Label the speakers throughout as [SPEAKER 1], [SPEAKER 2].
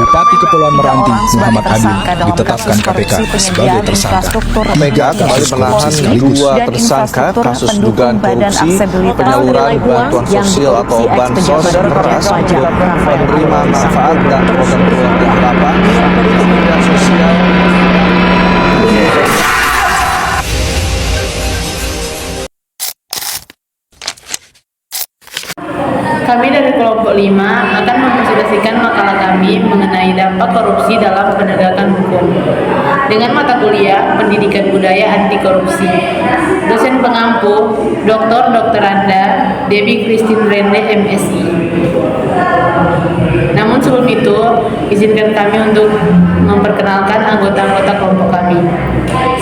[SPEAKER 1] Bupati Kepulauan Meranti Muhammad Adil ditetapkan KPK sebagai tersangka.
[SPEAKER 2] Mega kembali menahan dua tersangka kasus dugaan korupsi penyaluran bantuan sosial atau bansos beras untuk penerima manfaat dan program keluarga harapan Kementerian Sosial.
[SPEAKER 3] Kami dari kelompok 5 akan mempresentasikan makalah kami mengenai dampak korupsi dalam penegakan hukum dengan mata kuliah Pendidikan Budaya Anti Korupsi. Dosen pengampu Dr. Anda Debbie Christine Rende MSI. Namun sebelum itu, izinkan kami untuk memperkenalkan anggota-anggota kelompok kami.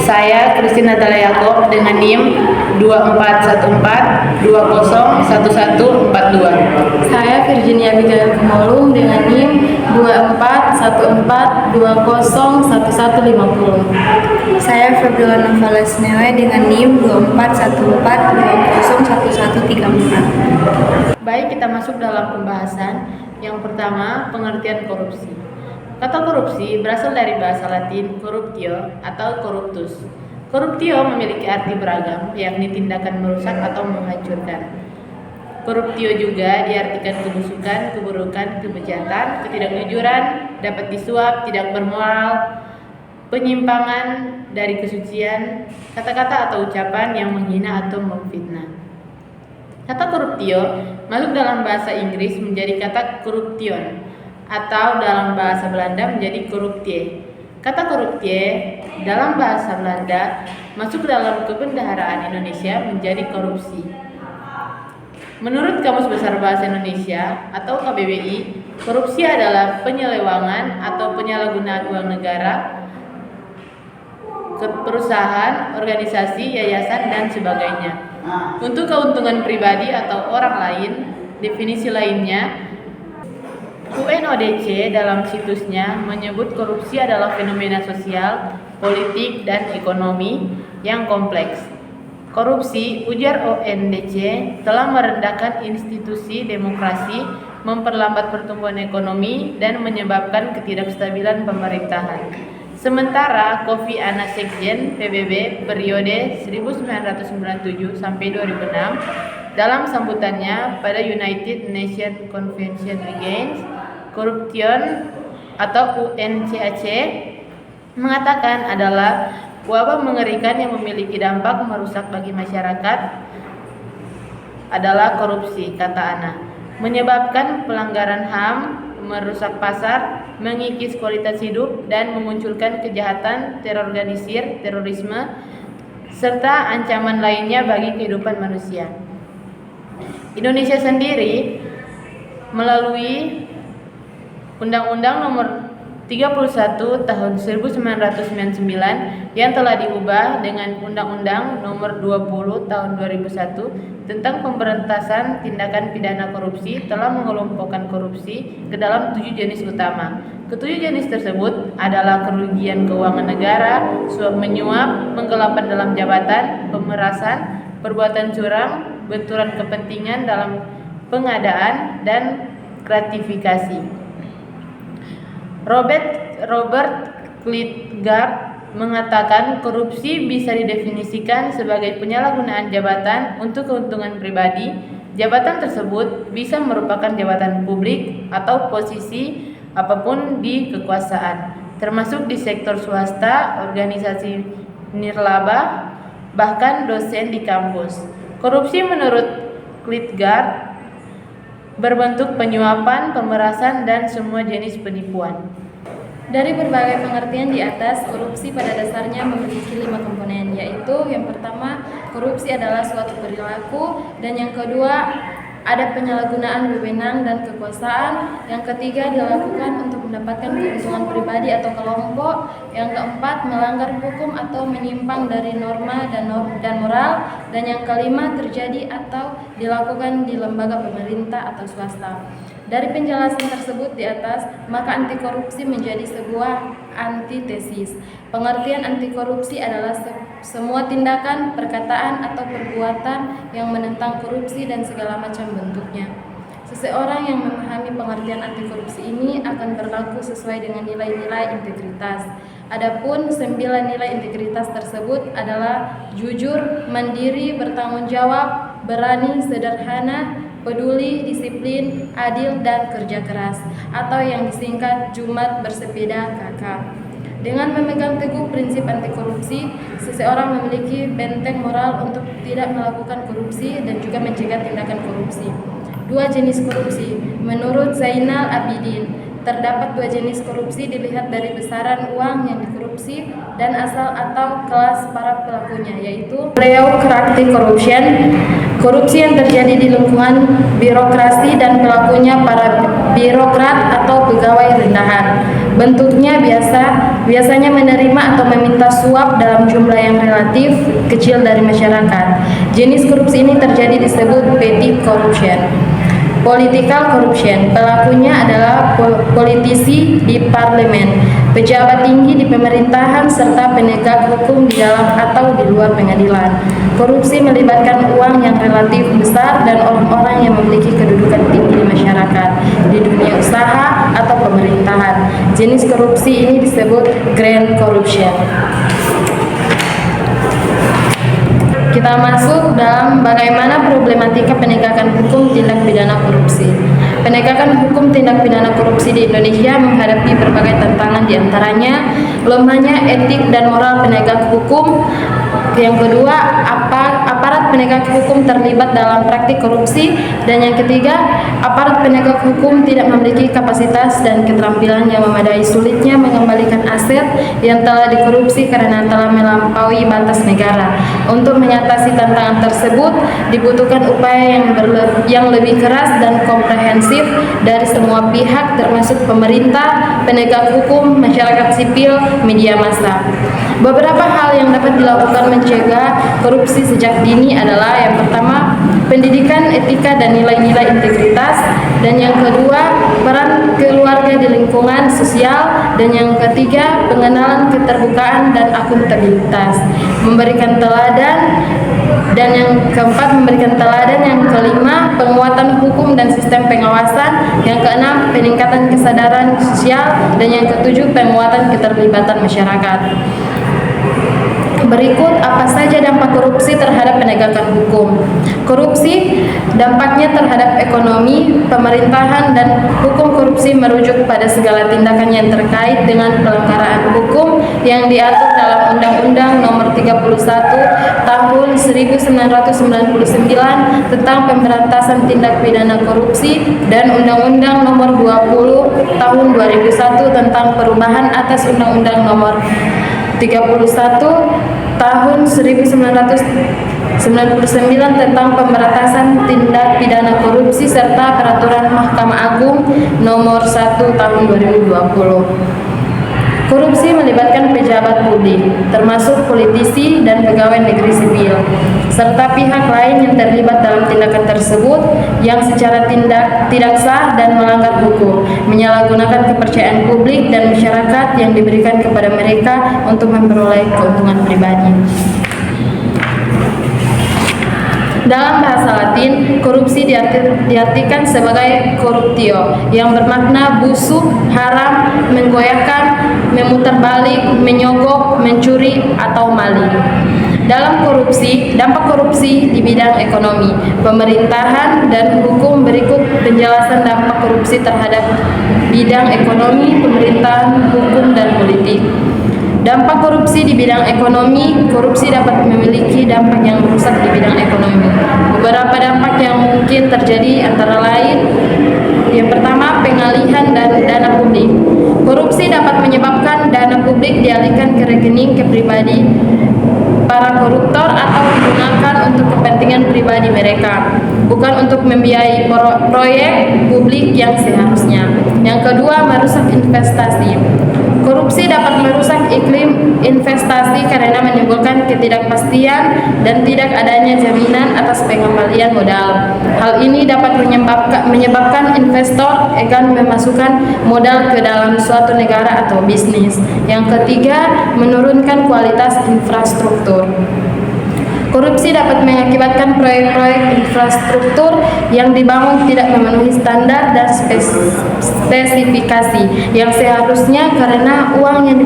[SPEAKER 3] Saya Christine Natalia Yakob dengan NIM 2414201142.
[SPEAKER 4] Saya Virginia Wijaya Kumolung dengan NIM 2414201150.
[SPEAKER 5] Saya Febriana Valesnewe dengan NIM 2414201134.
[SPEAKER 3] Baik, kita masuk dalam pembahasan. Yang pertama, pengertian korupsi. Kata korupsi berasal dari bahasa Latin corruptio atau corruptus. Corruptio memiliki arti beragam, yakni tindakan merusak atau menghancurkan. Corruptio juga diartikan kebusukan, keburukan, kebejatan, ketidakjujuran, dapat disuap, tidak bermoral, penyimpangan dari kesucian, kata-kata atau ucapan yang menghina atau memfitnah. Kata corruptio masuk dalam bahasa Inggris menjadi kata corruption atau dalam bahasa Belanda menjadi corruptie. Kata corruptie dalam bahasa Belanda masuk dalam kebendaharaan Indonesia menjadi korupsi. Menurut Kamus Besar Bahasa Indonesia atau KBBI, korupsi adalah penyelewangan atau penyalahgunaan uang negara, ke perusahaan, organisasi, yayasan, dan sebagainya untuk keuntungan pribadi atau orang lain. Definisi lainnya, UNODC dalam situsnya menyebut korupsi adalah fenomena sosial, politik, dan ekonomi yang kompleks. Korupsi, ujar UNODC, telah merendahkan institusi demokrasi, memperlambat pertumbuhan ekonomi, dan menyebabkan ketidakstabilan pemerintahan. Sementara Kofi Annan Sekjen PBB periode 1997 sampai 2006 dalam sambutannya pada United Nations Convention Against Corruption atau UNCAC mengatakan adalah wabah mengerikan yang memiliki dampak merusak bagi masyarakat adalah korupsi, kata Anna, menyebabkan pelanggaran HAM, merusak pasar, mengikis kualitas hidup, dan memunculkan kejahatan terorganisir, terorisme, serta ancaman lainnya bagi kehidupan manusia. Indonesia sendiri melalui Undang-Undang Nomor 31 Tahun 1999 yang telah diubah dengan Undang-Undang Nomor 20 Tahun 2001 tentang pemberantasan tindakan pidana korupsi telah mengelompokkan korupsi ke dalam 7 jenis utama. Ketujuh jenis tersebut adalah kerugian keuangan negara, suap menyuap, penggelapan dalam jabatan, pemerasan, perbuatan curang, benturan kepentingan dalam pengadaan, dan gratifikasi. Robert Klitgard mengatakan korupsi bisa didefinisikan sebagai penyalahgunaan jabatan untuk keuntungan pribadi. Jabatan tersebut bisa merupakan jabatan publik atau posisi apapun di kekuasaan, termasuk di sektor swasta, organisasi nirlaba, bahkan dosen di kampus. Korupsi menurut Klitgard berbentuk penyuapan, pemerasan, dan semua jenis penipuan.
[SPEAKER 4] Dari berbagai pengertian di atas, korupsi pada dasarnya memiliki 5 komponen, yaitu yang pertama, korupsi adalah suatu perilaku, dan yang kedua, ada penyalahgunaan wewenang dan kekuasaan, yang ketiga, dilakukan untuk mendapatkan keuntungan pribadi atau kelompok, yang keempat, melanggar hukum atau menyimpang dari norma dan moral, dan yang kelima, terjadi atau dilakukan di lembaga pemerintah atau swasta. Dari penjelasan tersebut di atas, maka anti korupsi menjadi sebuah antitesis. Pengertian anti korupsi adalah semua tindakan, perkataan, atau perbuatan yang menentang korupsi dan segala macam bentuknya. Seseorang yang memahami pengertian anti korupsi ini akan berlaku sesuai dengan nilai-nilai integritas. Adapun 9 nilai integritas tersebut adalah jujur, mandiri, bertanggung jawab, berani, sederhana, peduli, disiplin, adil, dan kerja keras, atau yang disingkat Jumat Bersepeda KK. Dengan memegang teguh prinsip anti korupsi, seseorang memiliki benteng moral untuk tidak melakukan korupsi dan juga mencegah tindakan korupsi. 2 jenis korupsi. Menurut Zainal Abidin, terdapat 2 jenis korupsi dilihat dari besaran uang yang dikorupsi dan asal atau kelas para pelakunya, yaitu plutocratic corruption, korupsi yang terjadi di lingkungan birokrasi dan pelakunya para birokrat atau pegawai rendahan. Bentuknya biasanya menerima atau meminta suap dalam jumlah yang relatif kecil dari masyarakat. Jenis korupsi ini terjadi disebut petty corruption. Political corruption, pelakunya adalah politisi di parlemen, pejabat tinggi di pemerintahan, serta penegak hukum di dalam atau di luar pengadilan. Korupsi melibatkan uang yang relatif besar dan orang-orang yang memiliki kedudukan tinggi di masyarakat, di dunia usaha atau pemerintahan. Jenis korupsi ini disebut grand corruption. Kita masuk dalam bagaimana problematika penegakan hukum tindak pidana korupsi. Penegakan hukum tindak pidana korupsi di Indonesia menghadapi berbagai tantangan, diantaranya lemahnya etik dan moral penegak hukum. Yang kedua, aparat penegak hukum terlibat dalam praktik korupsi. Dan yang ketiga, aparat penegak hukum tidak memiliki kapasitas dan keterampilan yang memadai, sulitnya mengembalikan aset yang telah dikorupsi karena telah melampaui batas negara. Untuk mengatasi tantangan tersebut, dibutuhkan upaya yang lebih keras dan komprehensif dari semua pihak, termasuk pemerintah, penegak hukum, masyarakat sipil, media massa. Beberapa hal yang dapat dilakukan mencegah korupsi sejak dini adalah: yang pertama, pendidikan etika dan nilai-nilai integritas, dan yang kedua, peran keluarga di lingkungan sosial, dan yang ketiga, pengenalan keterbukaan dan akuntabilitas, memberikan teladan, dan yang keempat, memberikan teladan, yang kelima, penguatan hukum dan sistem pengawasan, yang keenam, peningkatan kesadaran sosial, dan yang ketujuh, penguatan keterlibatan masyarakat. Berikut apa saja dampak korupsi terhadap penegakan hukum. Korupsi dampaknya terhadap ekonomi, pemerintahan, dan hukum. Korupsi merujuk pada segala tindakan yang terkait dengan pelanggaran hukum yang diatur dalam Undang-Undang Nomor 31 Tahun 1999 tentang Pemberantasan Tindak Pidana Korupsi dan Undang-Undang Nomor 20 Tahun 2001 tentang perubahan atas Undang-Undang Nomor 31 Tahun 1999 tentang Pemberantasan Tindak Pidana Korupsi serta Peraturan Mahkamah Agung Nomor 1 Tahun 2020. Korupsi melibatkan pejabat publik, termasuk politisi dan pegawai negeri sipil, serta pihak lain yang terlibat dalam tindakan tersebut yang secara tidak sah dan melanggar hukum, menyalahgunakan kepercayaan publik dan masyarakat yang diberikan kepada mereka untuk memperoleh keuntungan pribadi. Dalam bahasa Latin, korupsi diartikan sebagai corruptio, yang bermakna busuk, haram, menggoyahkan, memutar balik, menyogok, mencuri, atau maling. Dalam korupsi, dampak korupsi di bidang ekonomi, pemerintahan, dan hukum. Berikut penjelasan dampak korupsi terhadap bidang ekonomi, pemerintahan, hukum, dan politik. Dampak korupsi di bidang ekonomi. Korupsi dapat memiliki dampak yang merusak di bidang ekonomi. Beberapa dampak yang mungkin terjadi antara lain: yang pertama, pengalihan dana publik. Korupsi dapat menyebabkan dana publik dialihkan ke rekening pribadi para koruptor atau digunakan untuk kepentingan pribadi mereka, bukan untuk membiayai proyek publik yang seharusnya. Yang kedua, merusak investasi. Korupsi dapat merusak iklim investasi karena menimbulkan ketidakpastian dan tidak adanya jaminan atas pengembalian modal. Hal ini dapat menyebabkan investor enggan memasukkan modal ke dalam suatu negara atau bisnis. Yang ketiga, menurunkan kualitas infrastruktur. Korupsi dapat mengakibatkan proyek-proyek infrastruktur yang dibangun tidak memenuhi standar dan spesifikasi yang seharusnya karena uang yang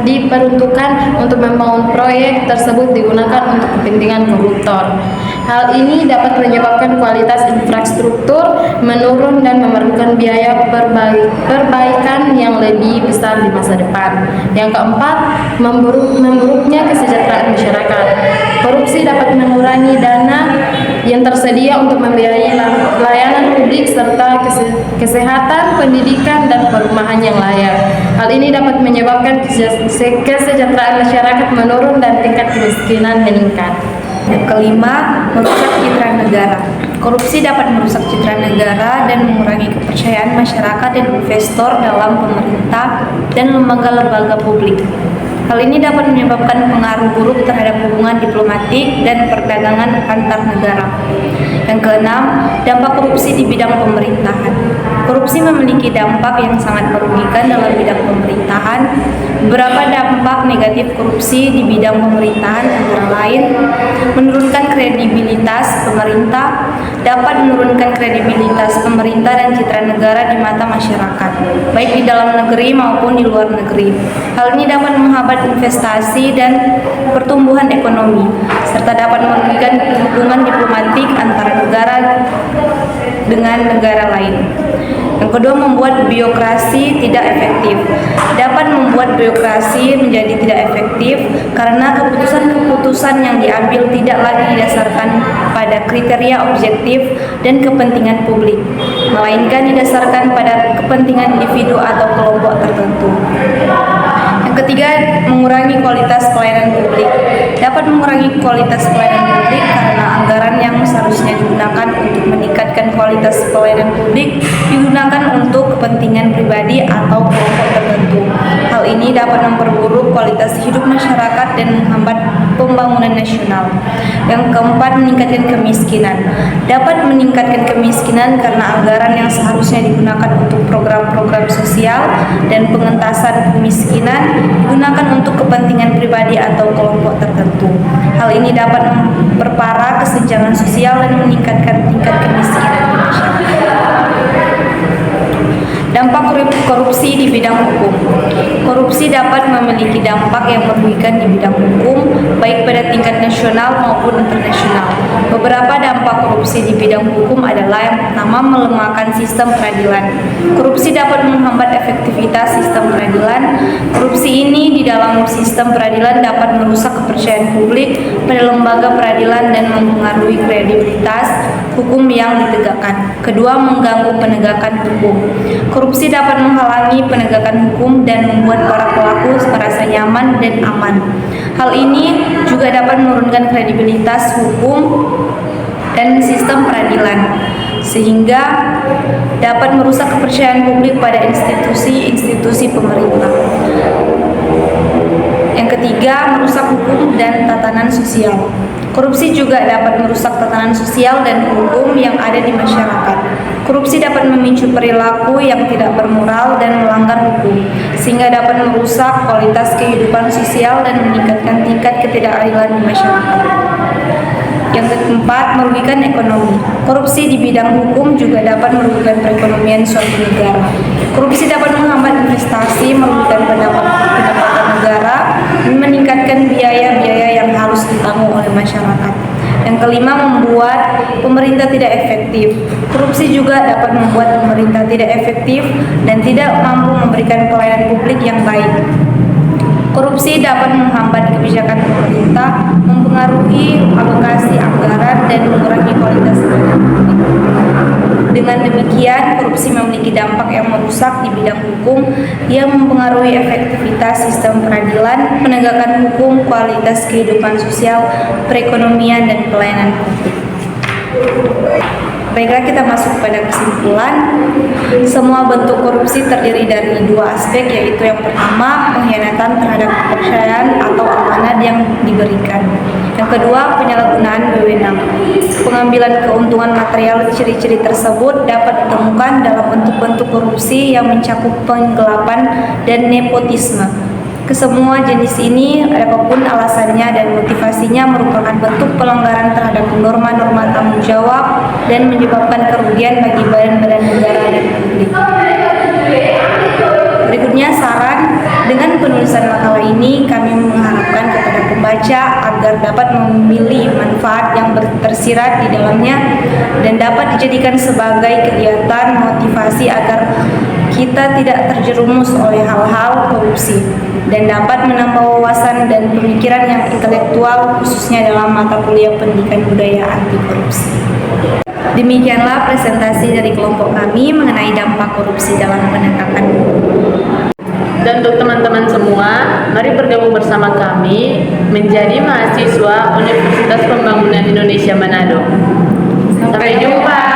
[SPEAKER 4] diperuntukkan untuk membangun proyek tersebut digunakan untuk kepentingan koruptor. Hal ini dapat menyebabkan kualitas infrastruktur menurun dan memerlukan biaya perbaikan yang lebih besar di masa depan. Yang keempat, memburuknya kesejahteraan masyarakat. Korupsi dapat mengurangi dana yang tersedia untuk membiayai layanan publik serta kesehatan, pendidikan, dan perumahan yang layak. Hal ini dapat menyebabkan kesejahteraan masyarakat menurun dan tingkat kemiskinan meningkat.
[SPEAKER 5] Yang kelima, merusak citra negara. Korupsi dapat merusak citra negara dan mengurangi kepercayaan masyarakat dan investor dalam pemerintah dan lembaga-lembaga publik. Hal ini dapat menyebabkan pengaruh buruk terhadap hubungan diplomatik dan perdagangan antar negara. Yang keenam, dampak korupsi di bidang pemerintahan. Korupsi memiliki dampak yang sangat merugikan dalam bidang pemerintahan. Beberapa dampak negatif korupsi di bidang pemerintahan antara lain menurunkan kredibilitas pemerintah, dapat menurunkan kredibilitas pemerintah dan citra negara di mata masyarakat, baik di dalam negeri maupun di luar negeri. Hal ini dapat menghambat investasi dan pertumbuhan ekonomi, serta dapat merugikan hubungan diplomatik antara negara dengan negara lain. Yang kedua, membuat birokrasi tidak efektif. Dapat membuat birokrasi menjadi tidak efektif karena keputusan-keputusan yang diambil tidak lagi didasarkan pada kriteria objektif dan kepentingan publik, melainkan didasarkan pada kepentingan individu atau kelompok tertentu. Yang ketiga, mengurangi kualitas pelayanan publik. Dapat mengurangi kualitas pelayanan publik karena anggaran yang seharusnya digunakan untuk meningkatkan kualitas pelayanan publik digunakan untuk kepentingan pribadi atau kelompok tertentu. Hal ini dapat memperburuk kualitas hidup masyarakat dan menghambat pembangunan nasional. Yang keempat, meningkatkan kemiskinan. Dapat meningkatkan kemiskinan karena anggaran yang seharusnya digunakan untuk program-program sosial dan pengentasan kemiskinan digunakan untuk kepentingan pribadi atau kelompok tertentu. Hal ini dapat memperparah kesenjangan sosial dan meningkatkan tingkat kemiskinan di masyarakat. Dampak korupsi di bidang hukum. Korupsi dapat memiliki dampak yang merugikan di bidang hukum, baik pada tingkat nasional maupun internasional. Beberapa dampak korupsi di bidang hukum adalah yang pertama, melemahkan sistem peradilan. Korupsi dapat menghambat efektivitas sistem peradilan. Korupsi ini di dalam sistem peradilan dapat merusak kepercayaan publik pada lembaga peradilan dan mempengaruhi kredibilitas hukum yang ditegakkan. Kedua, mengganggu penegakan hukum. Korupsi dapat menghalangi penegakan hukum dan membuat para pelaku merasa nyaman dan aman. Hal ini juga dapat menurunkan kredibilitas hukum dan sistem peradilan, sehingga dapat merusak kepercayaan publik pada institusi-institusi pemerintah. Yang ketiga, merusak hukum dan tatanan sosial. Korupsi juga dapat merusak tatanan sosial dan hukum yang ada di masyarakat. Korupsi dapat memicu perilaku yang tidak bermoral dan melanggar hukum, sehingga dapat merusak kualitas kehidupan sosial dan meningkatkan tingkat ketidakadilan di masyarakat. Yang keempat, merugikan ekonomi. Korupsi di bidang hukum juga dapat merugikan perekonomian suatu negara. Korupsi dapat menghambat investasi, merugikan pendapatan negara, dan meningkatkan biaya-biaya yang harus ditanggung oleh masyarakat. Yang kelima, membuat pemerintah tidak efektif. Korupsi juga dapat membuat pemerintah tidak efektif dan tidak mampu memberikan pelayanan publik yang baik. Korupsi dapat menghambat kebijakan pemerintah, mempengaruhi alokasi anggaran, dan mengurangi kualitas pelayanan publik. Dengan demikian, korupsi memiliki dampak yang merusak di bidang hukum yang mempengaruhi efektivitas sistem peradilan, penegakan hukum, kualitas kehidupan sosial, perekonomian, dan pelayanan publik. Baiklah, kita masuk pada kesimpulan. Semua bentuk korupsi terdiri dari dua aspek, yaitu yang pertama, pengkhianatan terhadap kepercayaan atau amanat yang diberikan. Yang kedua, penyalahgunaan wewenang. Pengambilan keuntungan material. Ciri-ciri tersebut dapat ditemukan dalam bentuk-bentuk korupsi yang mencakup penggelapan dan nepotisme. Kesemua jenis ini, apapun alasannya dan motivasinya, merupakan bentuk pelanggaran terhadap norma-norma tanggung jawab dan menyebabkan kerugian bagi badan-badan negara dan publik. Berikutnya saran, dengan penulisan makalah ini kami mengharapkan kepada pembaca agar dapat memilih manfaat yang tersirat di dalamnya dan dapat dijadikan sebagai kegiatan motivasi agar kita tidak terjerumus oleh hal-hal korupsi dan dapat menambah wawasan dan pemikiran yang intelektual khususnya dalam mata kuliah pendidikan budaya anti korupsi. Demikianlah presentasi dari kelompok kami mengenai dampak korupsi dalam penegakan hukum.
[SPEAKER 3] Dan untuk teman-teman semua, mari bergabung bersama kami menjadi mahasiswa Universitas Pembangunan Indonesia Manado. Sampai jumpa.